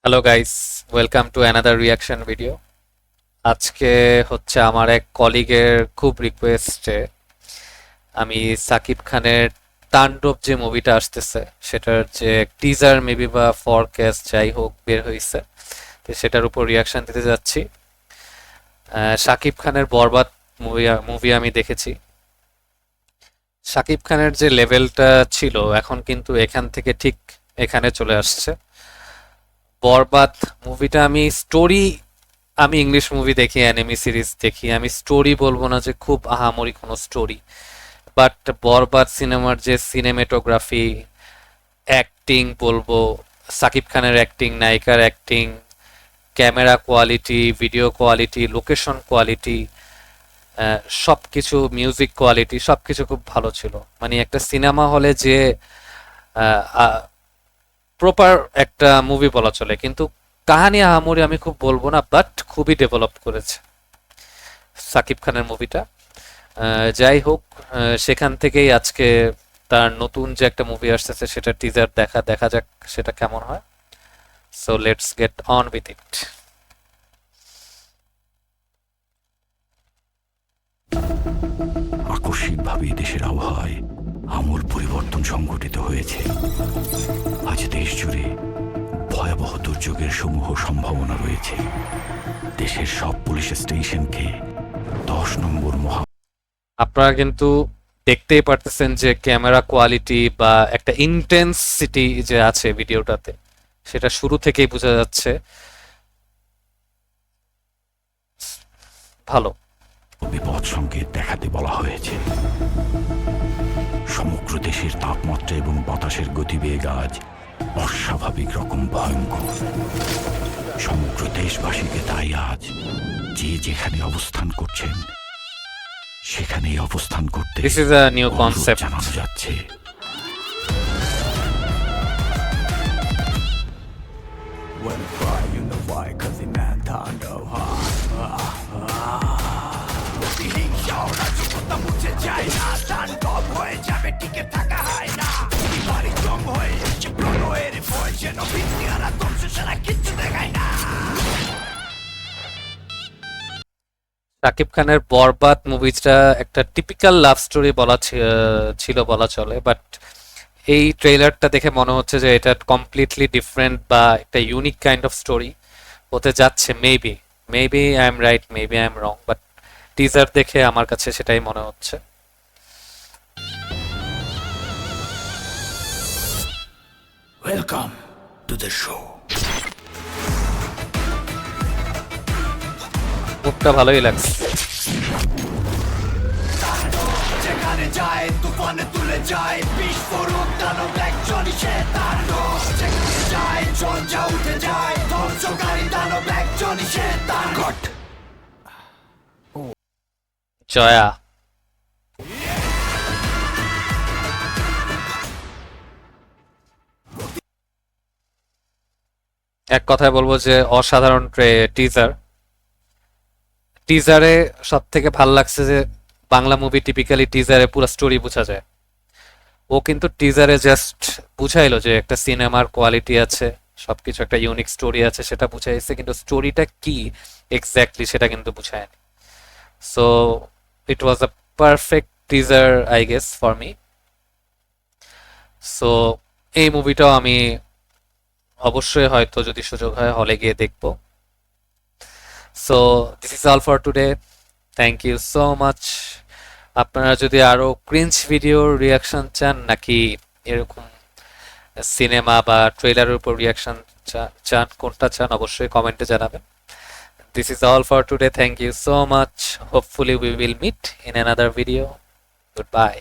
Hello guys, welcome to another reaction video. আজকে হচ্ছে আমার এক কলিগের খুব রিকোয়েস্টে আমি সাকিব খানের তাণ্ডব যে মুভিটা আসতেছে সেটার যে টিজার মেবি বা ফরকাস্ট যাই হোক বের হয়েছে, তো সেটার উপর রিয়াকশন দিতে যাচ্ছি। সাকিব খানের বরবাদ মুভি আমি দেখেছি। সাকিব খানের যে লেভেলটা ছিল এখন কিন্তু এখান থেকে ঠিক এখানে চলে আসছে। বরবাদ মুভিটা আমি ইংলিশ মুভি দেখি, অ্যানিমে সিরিজ দেখি, আমি স্টোরি বলবো না যে খুব আহামরি কোনো স্টোরি, বাট বরবাদ সিনেমার যে সিনেমেটোগ্রাফি, অ্যাক্টিং বলবো, সাকিব খানের অ্যাক্টিং, নায়িকার acting, camera quality, video quality, location quality, সবকিছু, মিউজিক কোয়ালিটি, সবকিছু খুব ভালো ছিল। মানে একটা সিনেমা হলে যে প্রপার একটা মুভি বলা চলে, কিন্তু কাহানি আহামরি আমি খুব বলবো না, বাট খুবই ডেভেলপ করেছে সাকিব খানের মুভিটা। যাই হোক, সেখান থেকেই আজকে তার নতুন যে একটা মুভি আসতেছে সেটা টিজার দেখা দেখা যাক সেটা কেমন হয়। So let's get on with it. আকস্মিকভাবে দেশের আবহাওয়ায় আমূল পরিবর্তন সংঘটিত হয়েছে। আজ দেশ জুড়ে ভয়াবহ দুর্যোগের সমূহ সম্ভাবনা রয়েছে। দেশের সব পুলিশ স্টেশনকে 10 নম্বর আপনারা কিন্তু দেখতেই পারতেছেন যে ক্যামেরা কোয়ালিটি বা একটা ইন্টেন্সিটি যে আছে ভিডিওটাতে, সেটা শুরু থেকেই বোঝা যাচ্ছে ভালো। বিপদ সংকেত দেখাতে বলা হয়েছে। সমগ্র দেশের তাপমাত্রা এবং বাতাসের গতিবেগ আজ অস্বাভাবিক রকম ভয়ঙ্কর। সমগ্র দেশবাসীকে তাই আজ যে যেখানে অবস্থান করছেন সেখানেই অবস্থান করতে দিস ইজ আ নিউ অনুরোধ কনসেপ্ট। জানানো যাচ্ছে। When fire you know why cause the man taণ্ডব হিংসাওরা জীবনটা মুছে যায় না, তাণ্ডব হয়ে যাবে, টিকে থাকা হয় না। বাড়ি জম হয়ে এসে প্রণয়ের ভয় যেন ভিত্তিহারা ধ্বংস ছাড়া কিচ্ছু দেখায় না। শাকিব খানের বরবাদ মুভিটা একটা টিপিক্যাল লাভ স্টোরি ছিল বলা চলে, বাট এই ট্রেলারটা দেখে মনে হচ্ছে যে এটা কমপ্লিটলি ডিফারেন্ট বা একটা ইউনিক কাইন্ড অফ স্টোরি হতে যাচ্ছে। Maybe maybe I am right, maybe I am wrong, but teaser দেখে আমার কাছে সেটাই মনে হচ্ছে। Welcome to the show. মুখটা ভালোই লাগছে। যেখানে যায় তুফানে তুলে যায়, বিস্ফোরক দানব একজনই সে তাণ্ডব। যেখানে যায় ঝঞ্ঝা উঠে যায়, ধ্বংসকারী দানব একজনই সে তাণ্ডব। জয়া এক কথায় বলবো যে অসাধারণ টিজার। টিজারে সব থেকে ভাল লাগছে যে বাংলা মুভি টিপিক্যালি টিজারে পুরো স্টোরি বোঝা যায়। ও কিন্তু টিজারে জাস্ট বুঝাইলো যে একটা সিনেমার কোয়ালিটি আছে, সবকিছু একটা ইউনিক স্টোরি আছে, সেটা বুঝাইছে, কিন্তু স্টোরিটা কি এক্স্যাক্টলি সেটা কিন্তু বুঝায়নি। So it was a perfect teaser I guess for me. So এই মুভিটাও আমি অবশ্যই হয়তো যদি সুযোগ হয় হলে গিয়ে দেখবো। So this is all for today, thank you so much. আপনারা যদি আরো ক্রিঞ্জ ভিডিওর রিয়াকশন চান নাকি এরকম সিনেমা বা ট্রেলারের উপর রিয়াকশন চান, কোনটা চান অবশ্যই কমেন্টে জানাবেন। This is all for today, thank you so much. Hopefully we will meet in another video. Good by.